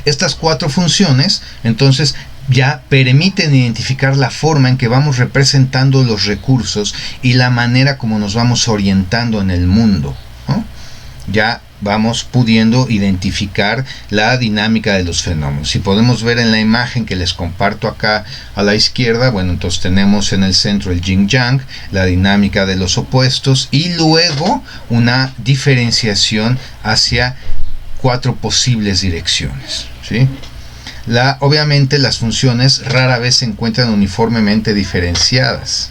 Estas 4 funciones, entonces, ya permiten identificar la forma en que vamos representando los recursos y la manera como nos vamos orientando en el mundo, ¿no? Ya vamos pudiendo identificar la dinámica de los fenómenos. Si podemos ver en la imagen que les comparto acá a la izquierda, bueno, entonces tenemos en el centro el yin-yang, la dinámica de los opuestos, y luego una diferenciación hacia 4 posibles direcciones, ¿sí? Obviamente las funciones rara vez se encuentran uniformemente diferenciadas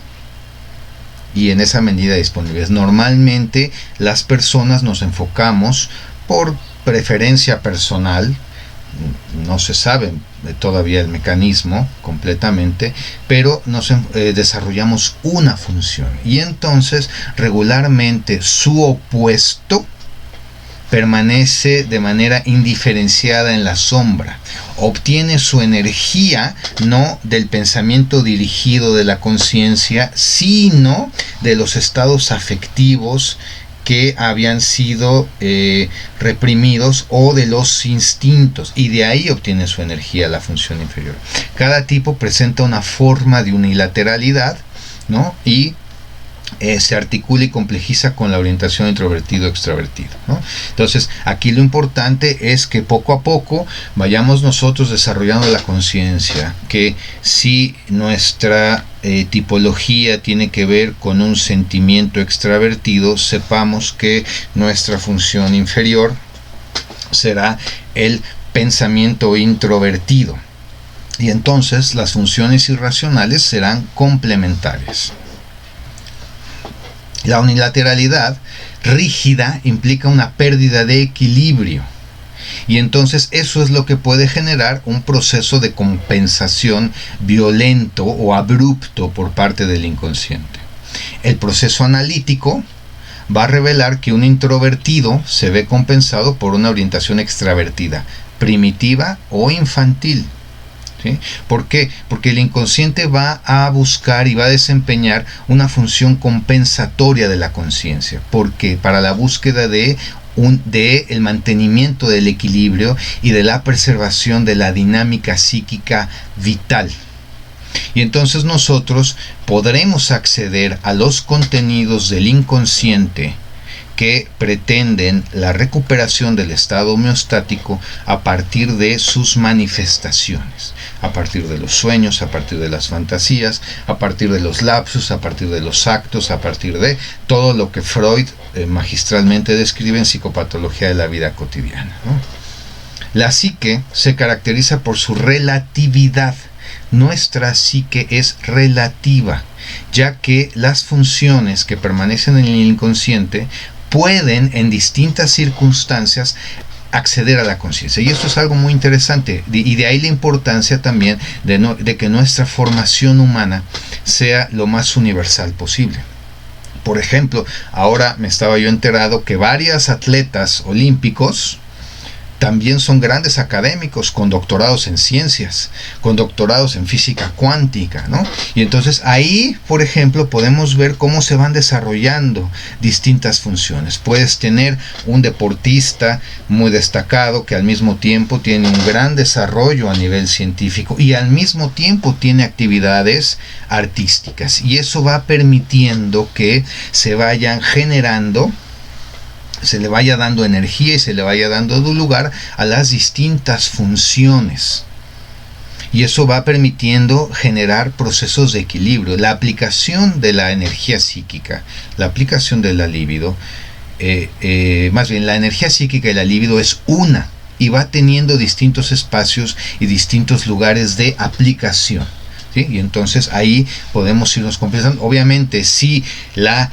y en esa medida disponibles. Normalmente las personas nos enfocamos por preferencia personal, no se sabe todavía el mecanismo completamente, pero desarrollamos una función y entonces regularmente su opuesto permanece de manera indiferenciada en la sombra, obtiene su energía no del pensamiento dirigido de la conciencia, sino de los estados afectivos que habían sido reprimidos o de los instintos, y de ahí obtiene su energía la función inferior. Cada tipo presenta una forma de unilateralidad, ¿no? Y se articula y complejiza con la orientación introvertido-extravertido, ¿no? Entonces, aquí lo importante es que poco a poco vayamos nosotros desarrollando la conciencia, que si nuestra tipología tiene que ver con un sentimiento extravertido, sepamos que nuestra función inferior será el pensamiento introvertido, y entonces las funciones irracionales serán complementarias. La unilateralidad rígida implica una pérdida de equilibrio, y entonces eso es lo que puede generar un proceso de compensación violento o abrupto por parte del inconsciente. El proceso analítico va a revelar que un introvertido se ve compensado por una orientación extravertida, primitiva o infantil. ¿Sí? ¿Por qué? Porque el inconsciente va a buscar y va a desempeñar una función compensatoria de la conciencia, porque para la búsqueda de el mantenimiento del equilibrio y de la preservación de la dinámica psíquica vital. Y entonces nosotros podremos acceder a los contenidos del inconsciente que pretenden la recuperación del estado homeostático a partir de sus manifestaciones, a partir de los sueños, a partir de las fantasías, a partir de los lapsus, a partir de los actos, a partir de todo lo que Freud magistralmente describe en Psicopatología de la Vida Cotidiana, ¿no? La psique se caracteriza por su relatividad. Nuestra psique es relativa, ya que las funciones que permanecen en el inconsciente pueden en distintas circunstancias acceder a la conciencia, y esto es algo muy interesante, y de ahí la importancia también de que nuestra formación humana sea lo más universal posible. Por ejemplo, ahora me estaba yo enterado que varias atletas olímpicos también son grandes académicos con doctorados en ciencias, con doctorados en física cuántica, ¿no? Y entonces ahí, por ejemplo, podemos ver cómo se van desarrollando distintas funciones. Puedes tener un deportista muy destacado que al mismo tiempo tiene un gran desarrollo a nivel científico y al mismo tiempo tiene actividades artísticas, y eso va permitiendo que se vayan generando, se le vaya dando energía y se le vaya dando lugar a las distintas funciones, y eso va permitiendo generar procesos de equilibrio. La aplicación de la energía psíquica, la aplicación de la libido, más bien la energía psíquica y la libido es una, y va teniendo distintos espacios y distintos lugares de aplicación, ¿sí? Y entonces ahí podemos irnos completando. Obviamente, si la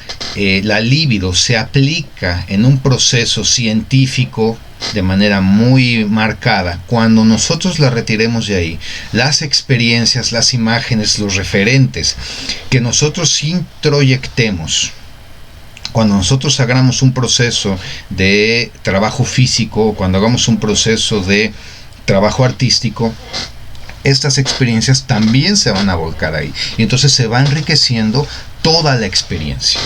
libido se aplica en un proceso científico de manera muy marcada, cuando nosotros la retiremos de ahí, las experiencias, las imágenes, los referentes que nosotros introyectemos, cuando nosotros hagamos un proceso de trabajo físico, cuando hagamos un proceso de trabajo artístico, estas experiencias también se van a volcar ahí, y entonces se va enriqueciendo toda la experiencia.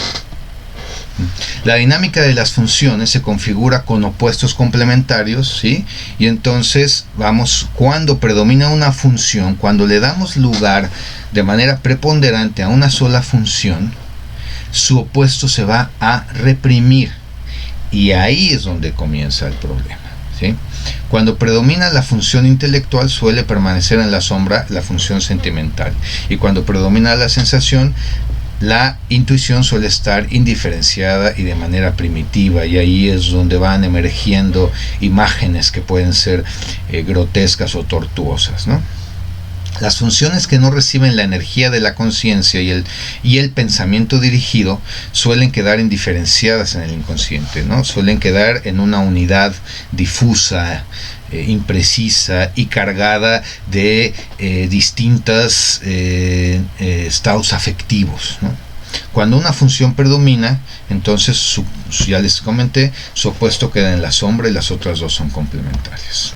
La dinámica de las funciones se configura con opuestos complementarios, ¿sí? Y entonces cuando predomina una función, cuando le damos lugar de manera preponderante a una sola función, su opuesto se va a reprimir. Y ahí es donde comienza el problema, ¿sí? Cuando predomina la función intelectual, suele permanecer en la sombra la función sentimental. Y cuando predomina la sensación, la intuición suele estar indiferenciada y de manera primitiva, y ahí es donde van emergiendo imágenes que pueden ser grotescas o tortuosas, ¿no? Las funciones que no reciben la energía de la conciencia y el pensamiento dirigido suelen quedar indiferenciadas en el inconsciente, ¿no? Suelen quedar en una unidad difusa, imprecisa y cargada de distintos estados afectivos, ¿no? Cuando una función predomina, entonces ya les comenté, su opuesto queda en la sombra y las otras dos son complementarias.